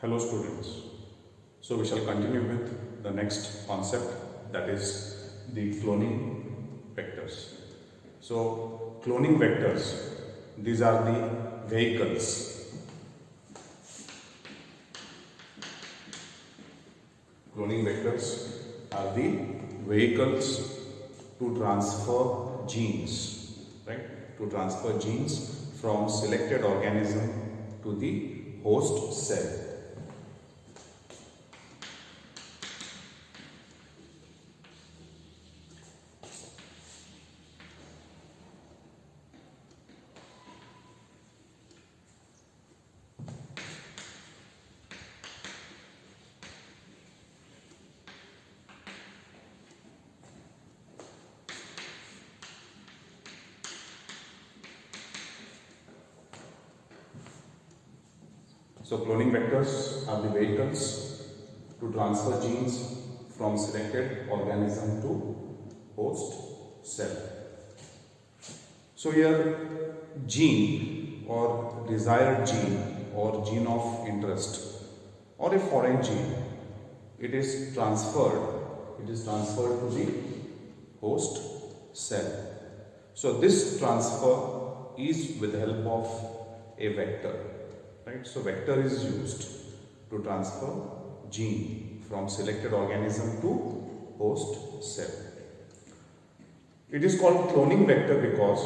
Hello students. So we shall continue with the next concept, that is the cloning vectors. So cloning vectors, these are the vehicles. Cloning vectors are the vehicles to transfer genes, right? To transfer genes from selected organism to the host cell. So cloning vectors are the vehicles to transfer genes from selected organism to host cell. So here gene or desired gene or gene of interest or a foreign gene, it is transferred to the host cell. So this transfer is with the help of a vector. Right? So vector is used to transfer gene from selected organism to host cell. It is called cloning vector because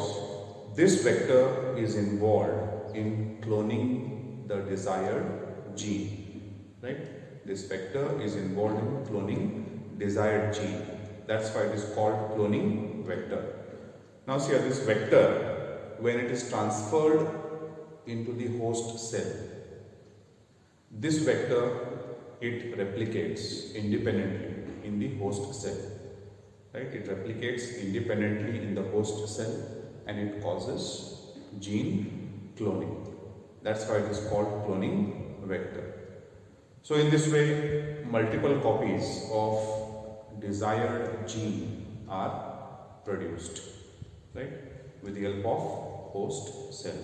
this vector is involved in cloning the desired gene. Right? This vector is involved in cloning desired gene. That's why it is called cloning vector. Now see here, this vector, when it is transferred into the host cell, this vector, it replicates independently in the host cell, right? It replicates independently in the host cell and it causes gene cloning. That's why it is called cloning vector. So in this way, multiple copies of desired gene are produced, right, with the help of host cell.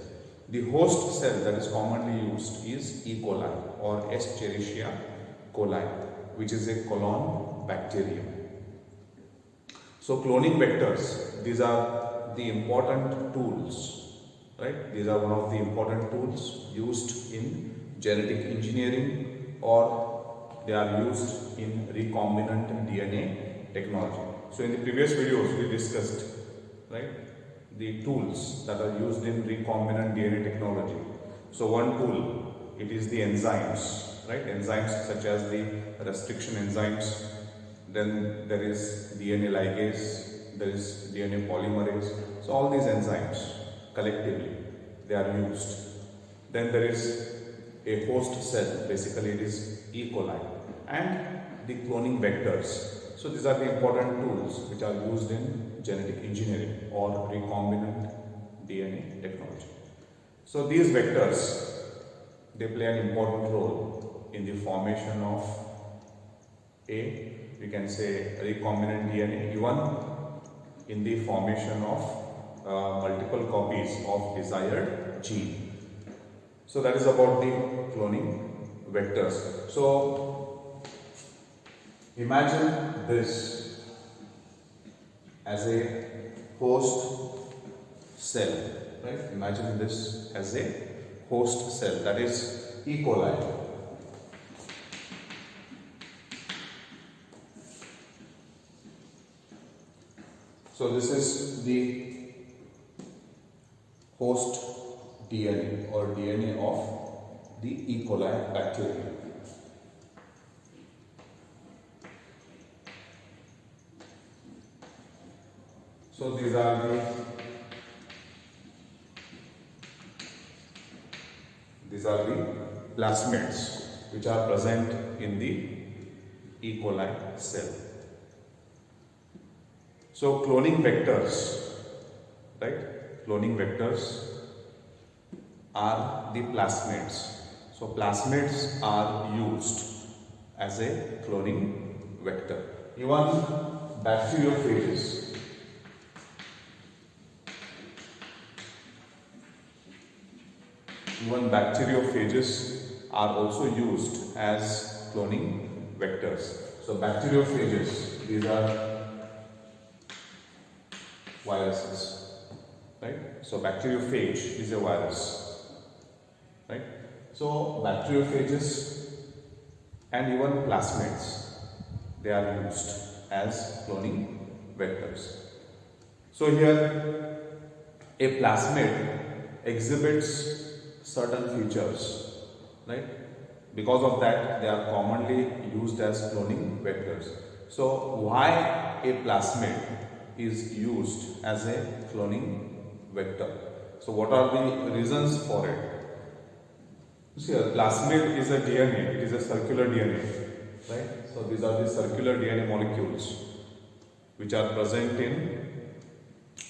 The host cell that is commonly used is E. coli or Escherichia coli, which is a colon bacterium. So cloning vectors, these are the important tools, right? These are one of the important tools used in genetic engineering, or they are used in recombinant DNA technology. So in the previous videos we discussed, right, the tools that are used in recombinant DNA technology. So one tool, it is the enzymes, right? Enzymes such as the restriction enzymes. Then there is DNA ligase, there is DNA polymerase. So all these enzymes collectively, they are used. Then there is a host cell, basically it is E. coli, and the cloning vectors. So these are the important tools which are used in genetic engineering or recombinant DNA technology. So these vectors, they play an important role in the formation of we can say recombinant DNA, even in the formation of multiple copies of desired gene. So that is about the cloning vectors. So imagine this as a host cell, right? Imagine this as a host cell, that is E. coli. So this is the host DNA or DNA of the E. coli bacteria. So these are the plasmids which are present in the E. coli cell. So cloning vectors, right? Cloning vectors are the plasmids. So plasmids are used as a cloning vector. Even bacteriophages, are also used as cloning vectors. So bacteriophages, these are viruses, right? So bacteriophage is a virus, right? So bacteriophages and even plasmids, they are used as cloning vectors. So here a plasmid exhibits certain features, right? Because of that, they are commonly used as cloning vectors. So why a plasmid is used as a cloning vector? So what are the reasons for it? See, a plasmid is a DNA, it is a circular DNA, right? So these are the circular DNA molecules which are present in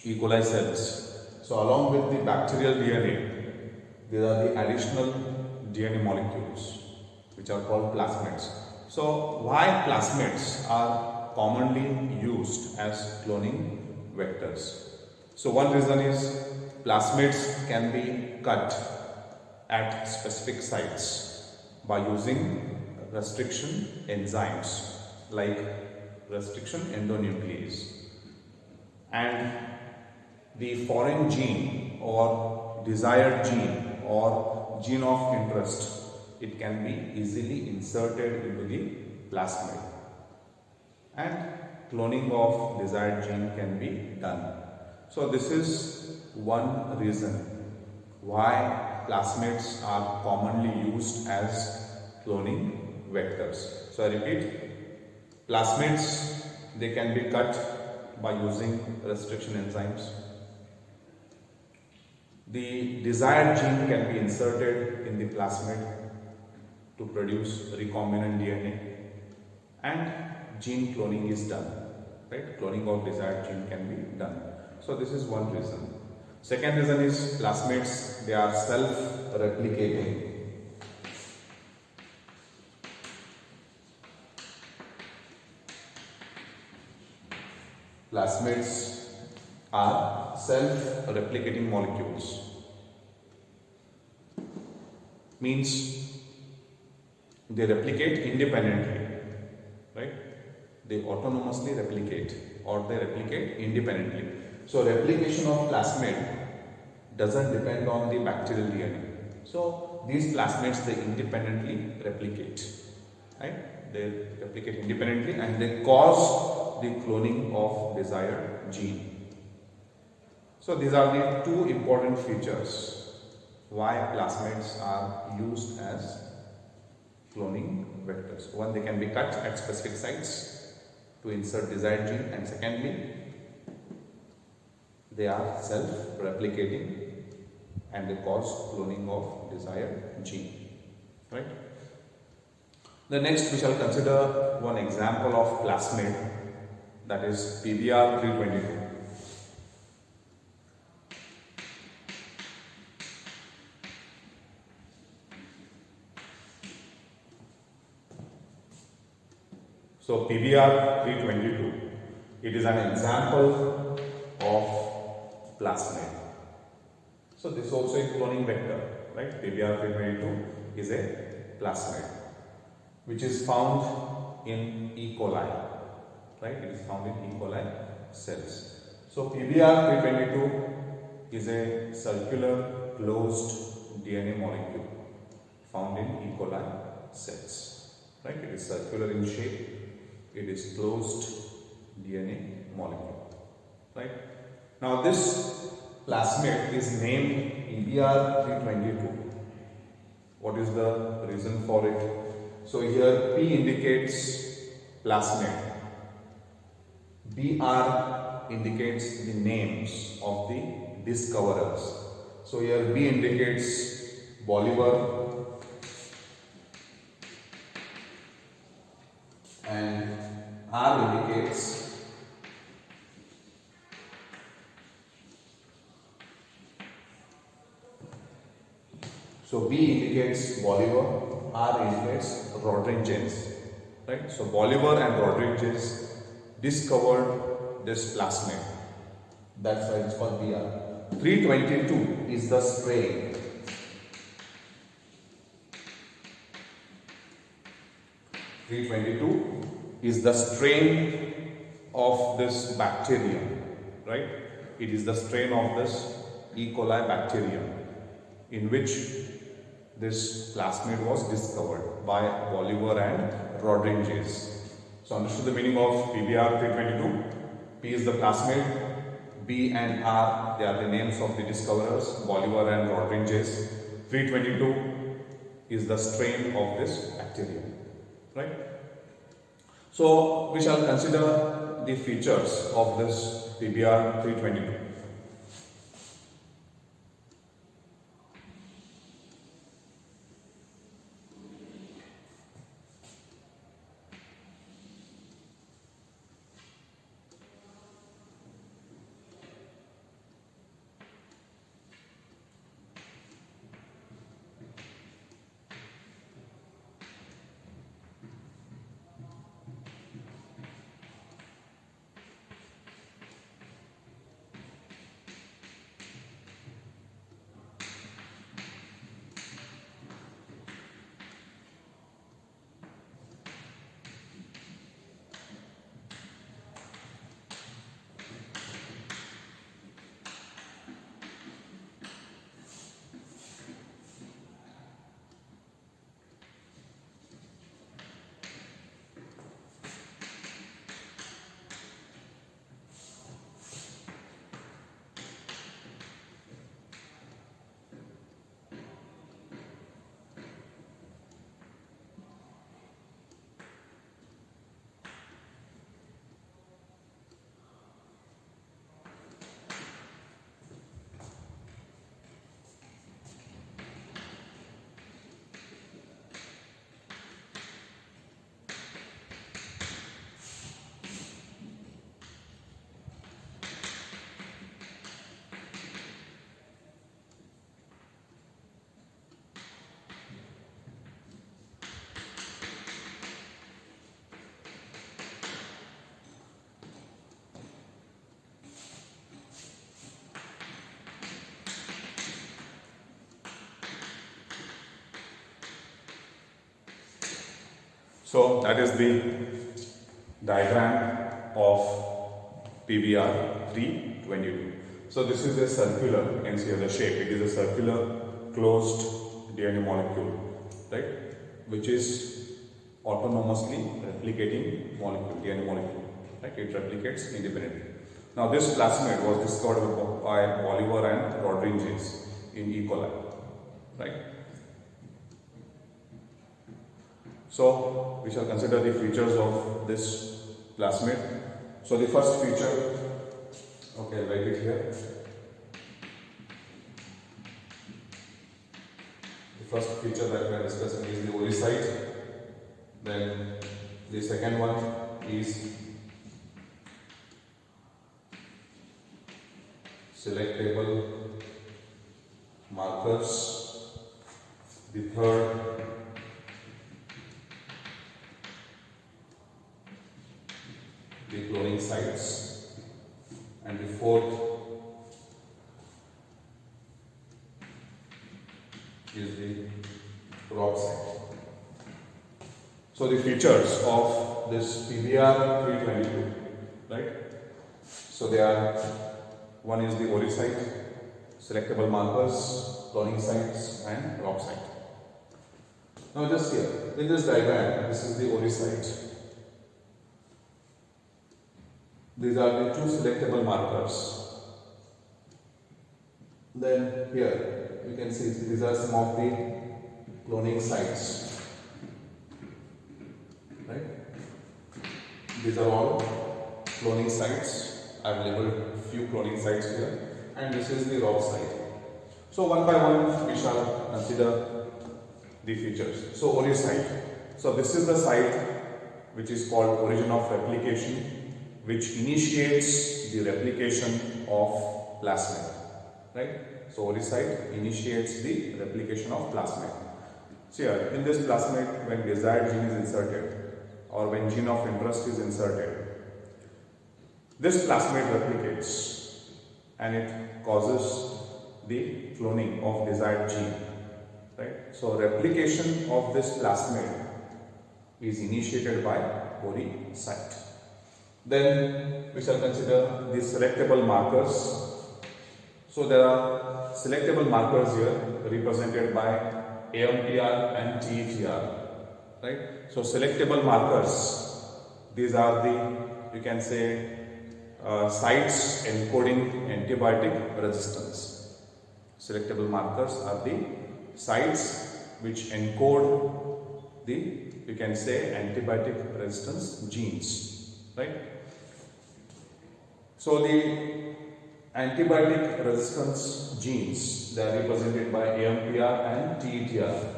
E. coli cells. So along with the bacterial DNA, there are the additional DNA molecules which are called plasmids. So why plasmids are commonly used as cloning vectors? So one reason is plasmids can be cut at specific sites by using restriction enzymes like restriction endonuclease, and the foreign gene or desired gene or gene of interest, it can be easily inserted into the plasmid and cloning of desired gene can be done. So this is one reason why plasmids are commonly used as cloning vectors. So I repeat, plasmids, they can be cut by using restriction enzymes. The desired gene can be inserted in the plasmid to produce recombinant DNA and gene cloning is done, right? Cloning of desired gene can be done. So this is one reason. Second reason is plasmids, they are self-replicating. Plasmids are self-replicating molecules. Means they replicate independently, right? They autonomously replicate or they replicate independently. So replication of plasmid doesn't depend on the bacterial DNA. So these plasmids, they independently replicate, right? They replicate independently and they cause the cloning of desired gene. So these are the two important features why plasmids are used as cloning vectors. One, they can be cut at specific sites to insert desired gene, and secondly, they are self-replicating and they cause cloning of desired gene, right? The next we shall consider one example of plasmid, that is PBr 322. So PBr 322, it is an example of plasmid. So this is also a cloning vector, right? PBr 322 is a plasmid which is found in E. coli, right? It is found in E. coli cells. So PBr 322 is a circular closed DNA molecule found in E. coli cells, right? It is circular in shape. It is closed DNA molecule, right? Now this plasmid is named PBr 322. What is the reason for it? So here P indicates plasmid, BR indicates the names of the discoverers. So here B indicates Bolivar and R indicates so B indicates Bolivar, R indicates Rodriguez, right? So Bolivar and Rodriguez discovered this plasmid. That's why it's called BR. 322 is the strain. 322 is the strain of this bacterium, right? It is the strain of this E. coli bacterium in which this plasmid was discovered by Bolivar and Rodriguez. So understood the meaning of PBR 322? P is the plasmid, B and R, they are the names of the discoverers, Bolivar and Rodriguez. 322 is the strain of this bacterium, right? So we shall consider the features of this PBR 322. So that is the diagram of PBR 322. So this is a circular, you can see the shape, it is a circular closed DNA molecule, right, which is autonomously replicating molecule, DNA molecule, right, it replicates independently. Now this plasmid was discovered by Bolivar and Rodriguez in E. coli, right. So we shall consider the features of this plasmid. So the first feature, okay, I'll write it here. The first feature that we are discussing is the oocyte. Then the second one is selectable markers. The third the cloning sites, and the fourth is the rock site. So the features of this PBR 322, right? So they are, one is the oocyte, selectable markers, cloning sites, and rock site. Now just here, in this diagram, this is the oocyte. These are the two selectable markers. Then here you can see these are some of the cloning sites, right? These are all cloning sites. I have labeled few cloning sites here, and this is the rock site. So one by one we shall consider the features. So oocyte. So this is the site which is called origin of replication, which initiates the replication of plasmid, right? So oocyte initiates the replication of plasmid. So here in this plasmid, when desired gene is inserted or when gene of interest is inserted, this plasmid replicates and it causes the cloning of desired gene, right? So replication of this plasmid is initiated by Cori site. Then we shall consider the selectable markers. So there are selectable markers here represented by AMPR and TETR, right? So selectable markers, these are the, you can say, sites encoding antibiotic resistance. Selectable markers are the sites which encode the, you can say, antibiotic resistance genes, right? So the antibiotic resistance genes, they are represented by AMPR and TETR,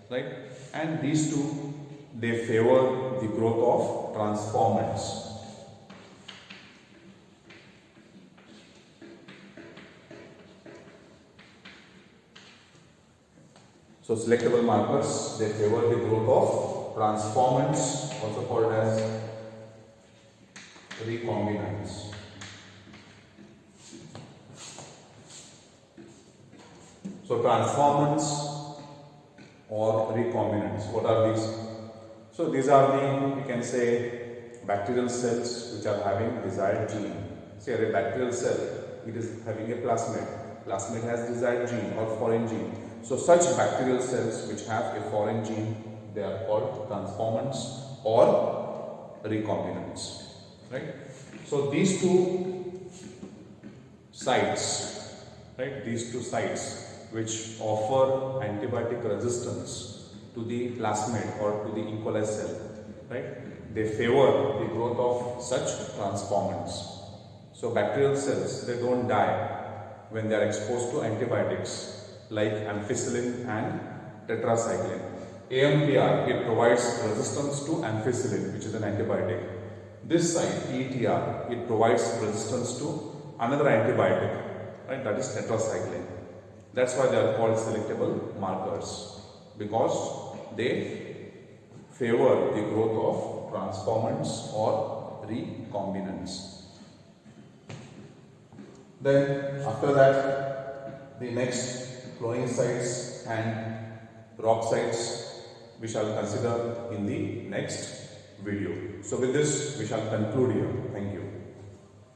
right? And these two, they favor the growth of transformants. So selectable markers, they favor the growth of transformants, also called as recombinants. So transformants or recombinants, what are these? So these are the, you can say, bacterial cells which are having desired gene. Say a bacterial cell, it is having a plasmid. Plasmid has desired gene or foreign gene. So such bacterial cells which have a foreign gene, they are called transformants or recombinants, right? So these two sites, right? These two sites which offer antibiotic resistance to the plasmid or to the E. coli cell, right? They favor the growth of such transformants. So bacterial cells, they don't die when they are exposed to antibiotics like ampicillin and tetracycline. AMPR, it provides resistance to ampicillin, which is an antibiotic. This side, TETR, it provides resistance to another antibiotic, right? That is tetracycline. That's why they are called selectable markers, because they favor the growth of transformants or recombinants. Then after that, the next cloning sites and rock sites we shall consider in the next video. So with this we shall conclude here. Thank you.